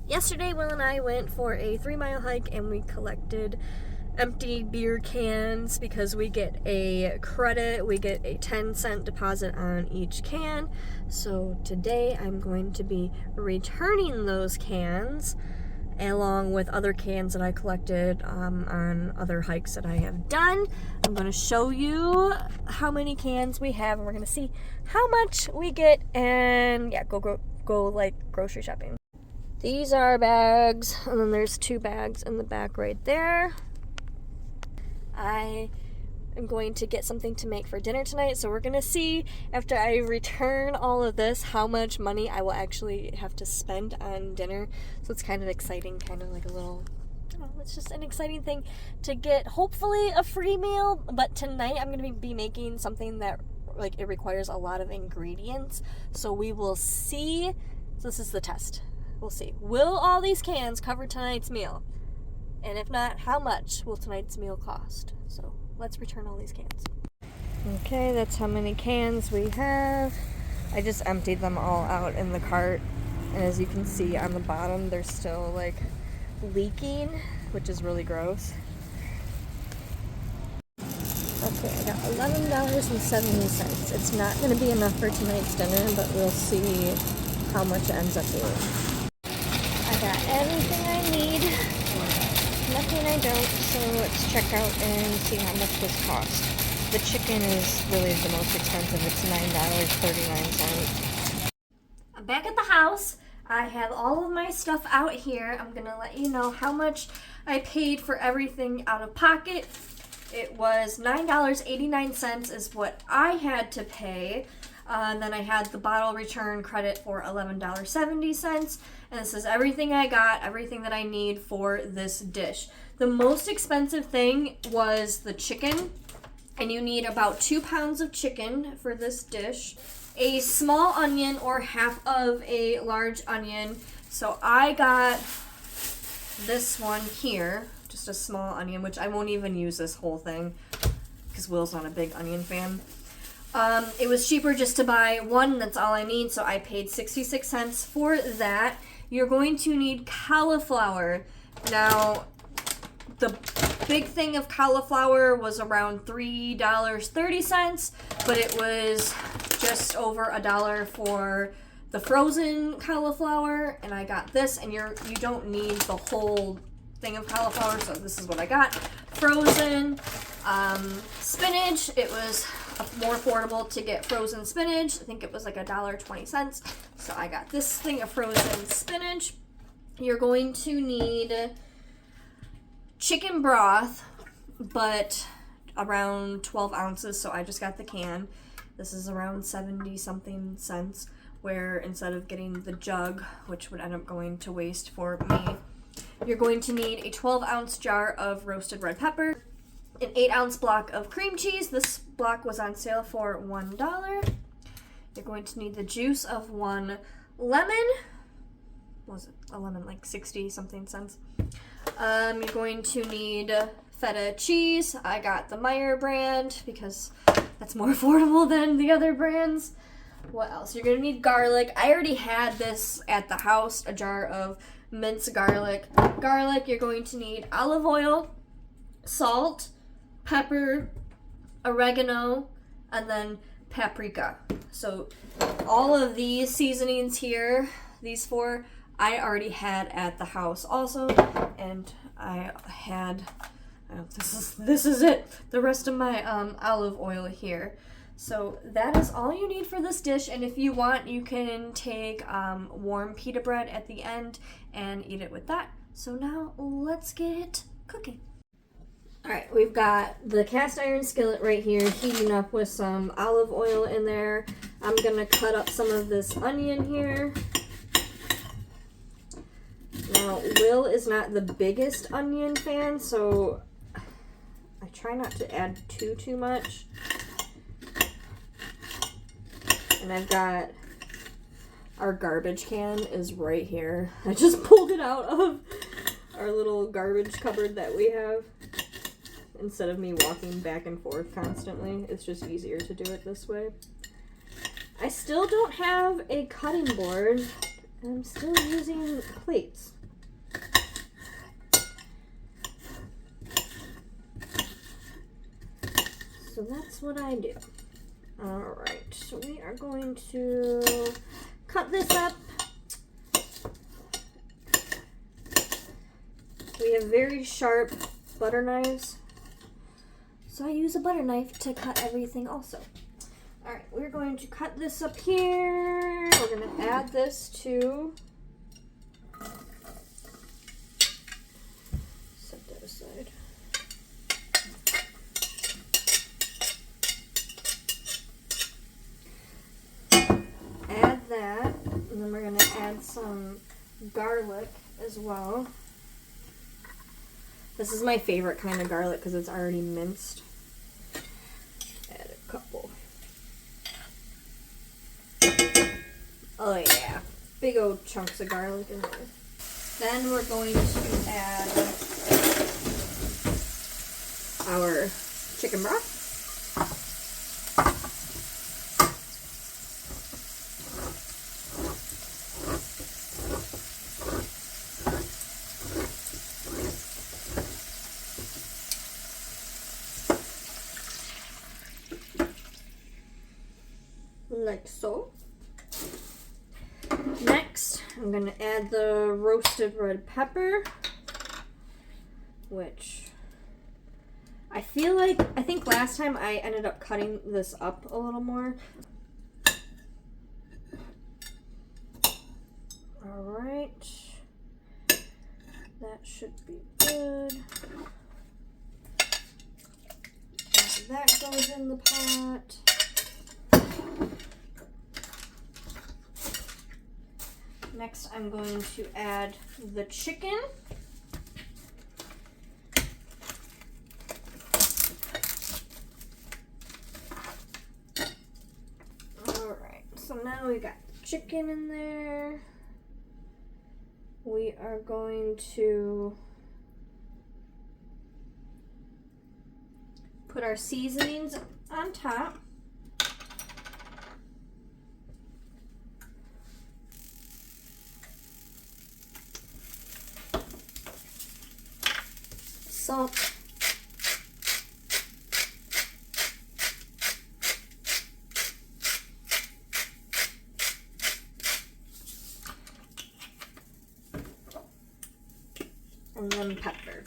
Yesterday, Will and I went for a 3-mile hike and we collected empty beer cans because we get a credit. We get a 10-cent deposit on each can. So today I'm going to be returning those cans along with other cans that I collected on other hikes that I have done. I'm going to show you how many cans we have and we're going to see how much we get and yeah, go like grocery shopping. These are bags, and then there's 2 bags in the back right there. I am going to get something to make for dinner tonight, so we're going to see after I return all of this how much money I will actually have to spend on dinner. So it's kind of exciting, kind of like a little, I don't know, it's just an exciting thing to get hopefully a free meal. But tonight I'm going to be making something that like it requires a lot of ingredients, so we will see. So this is the test. We'll see. Will all these cans cover tonight's meal? And if not, how much will tonight's meal cost? So let's return all these cans. Okay, that's how many cans we have. I just emptied them all out in the cart. And as you can see on the bottom, they're still like leaking, which is really gross. Okay, I got $11.70. It's not going to be enough for tonight's dinner, but we'll see how much it ends up being. I got everything I need, nothing I don't, so let's check out and see how much this costs. The chicken is really the most expensive. It's $9.39. I'm back at the house. I have all of my stuff out here. I'm going to let you know how much I paid for everything out of pocket. It was $9.89 is what I had to pay. And then I had the bottle return credit for $11.70. And this is everything I got, everything that I need for this dish. The most expensive thing was the chicken. And you need about 2 pounds of chicken for this dish. A small onion or half of a large onion. So I got this one here, just a small onion, which I won't even use this whole thing because Will's not a big onion fan. It was cheaper just to buy one, that's all I need, so I paid 66 cents for that. You're going to need cauliflower. Now, the big thing of cauliflower was around $3.30, but it was just over $1 for the frozen cauliflower, and I got this, and you don't need the whole thing of cauliflower, so this is what I got. Frozen spinach. It was more affordable to get frozen spinach. I think it was like $1.20. So I got this thing of frozen spinach. You're going to need chicken broth, but around 12 ounces. So I just got the can. This is around 70 something cents, where instead of getting the jug, which would end up going to waste for me, you're going to need a 12-ounce jar of roasted red pepper, an 8-ounce block of cream cheese. This block was on sale for $1. You're going to need the juice of 1 lemon. Was it a lemon, like 60 something cents? You're going to need feta cheese. I got the Meyer brand because that's more affordable than the other brands. What else? You're going to need garlic. I already had this at the house, a jar of minced garlic. You're going to need olive oil, salt, pepper, oregano, and then paprika. So all of these seasonings here, these 4, I already had at the house also, and I had, this is it, the rest of my olive oil here. So that is all you need for this dish, and if you want, you can take warm pita bread at the end and eat it with that. So now let's get cooking. Alright, we've got the cast iron skillet right here heating up with some olive oil in there. I'm going to cut up some of this onion here. Now, Will is not the biggest onion fan, so I try not to add too much. And I've got our garbage can is right here. I just pulled it out of our little garbage cupboard that we have. Instead of me walking back and forth constantly, it's just easier to do it this way. I still don't have a cutting board. I'm still using plates. So that's what I do. Alright, so we are going to cut this up. We have very sharp butter knives, so I use a butter knife to cut everything also. Alright, we're going to cut this up here. We're going to add this to... set that aside. Add that, and then we're going to add some garlic as well. This is my favorite kind of garlic because it's already minced. Add a couple. Oh yeah, big old chunks of garlic in there. Then we're going to add our chicken broth. Like so. Next, I'm going to add the roasted red pepper, which I think last time I ended up cutting this up a little more. Alright, that should be good. That goes in the pot. Next, I'm going to add the chicken. Alright, so now we got the chicken in there. We are going to put our seasonings on top. Salt. And then pepper.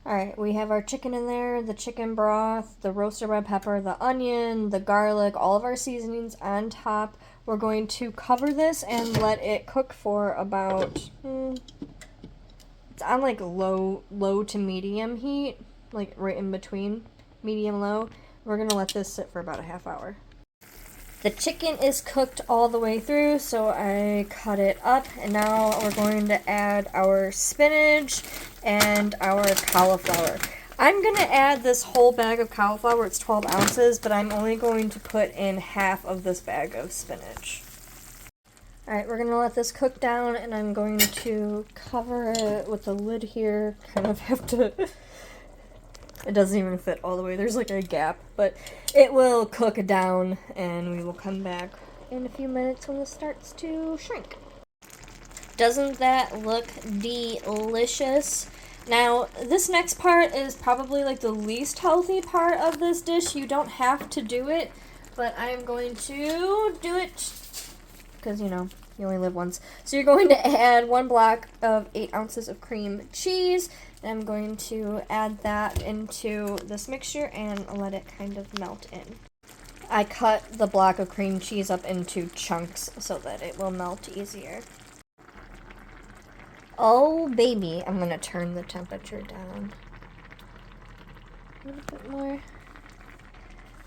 Alright, we have our chicken in there, the chicken broth, the roasted red pepper, the onion, the garlic, all of our seasonings on top. We're going to cover this and let it cook for about, it's on like low to medium heat, like right in between, medium low. We're going to let this sit for about a half hour. The chicken is cooked all the way through, so I cut it up, and now we're going to add our spinach and our cauliflower. I'm going to add this whole bag of cauliflower. It's 12 ounces, but I'm only going to put in half of this bag of spinach. Alright, we're going to let this cook down, and I'm going to cover it with the lid here. Kind of have to... It doesn't even fit all the way. There's like a gap, but it will cook down, and we will come back in a few minutes when this starts to shrink. Doesn't that look delicious? Now, this next part is probably like the least healthy part of this dish. You don't have to do it, but I'm going to do it because, you know, you only live once. So you're going to add 1 block of 8 ounces of cream cheese. And I'm going to add that into this mixture and let it kind of melt in. I cut the block of cream cheese up into chunks so that it will melt easier. Oh baby, I'm gonna turn the temperature down a little bit more.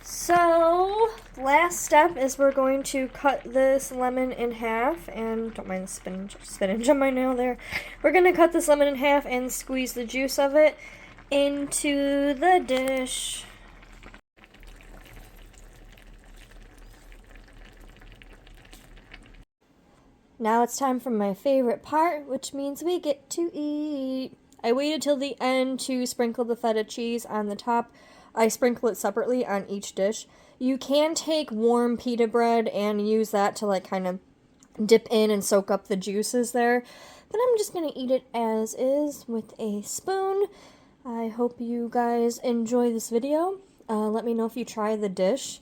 So, last step is we're going to cut this lemon in half, and don't mind the spinach on my nail there. We're going to cut this lemon in half and squeeze the juice of it into the dish. Now it's time for my favorite part, which means we get to eat. I waited till the end to sprinkle the feta cheese on the top. I sprinkle it separately on each dish. You can take warm pita bread and use that to like kind of dip in and soak up the juices there. But I'm just going to eat it as is with a spoon. I hope you guys enjoy this video. Let me know if you try the dish.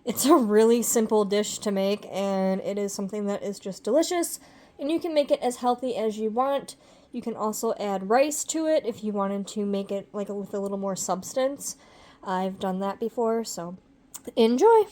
It's a really simple dish to make, and it is something that is just delicious. And you can make it as healthy as you want. You can also add rice to it if you wanted to make it like with a little more substance. I've done that before, so enjoy!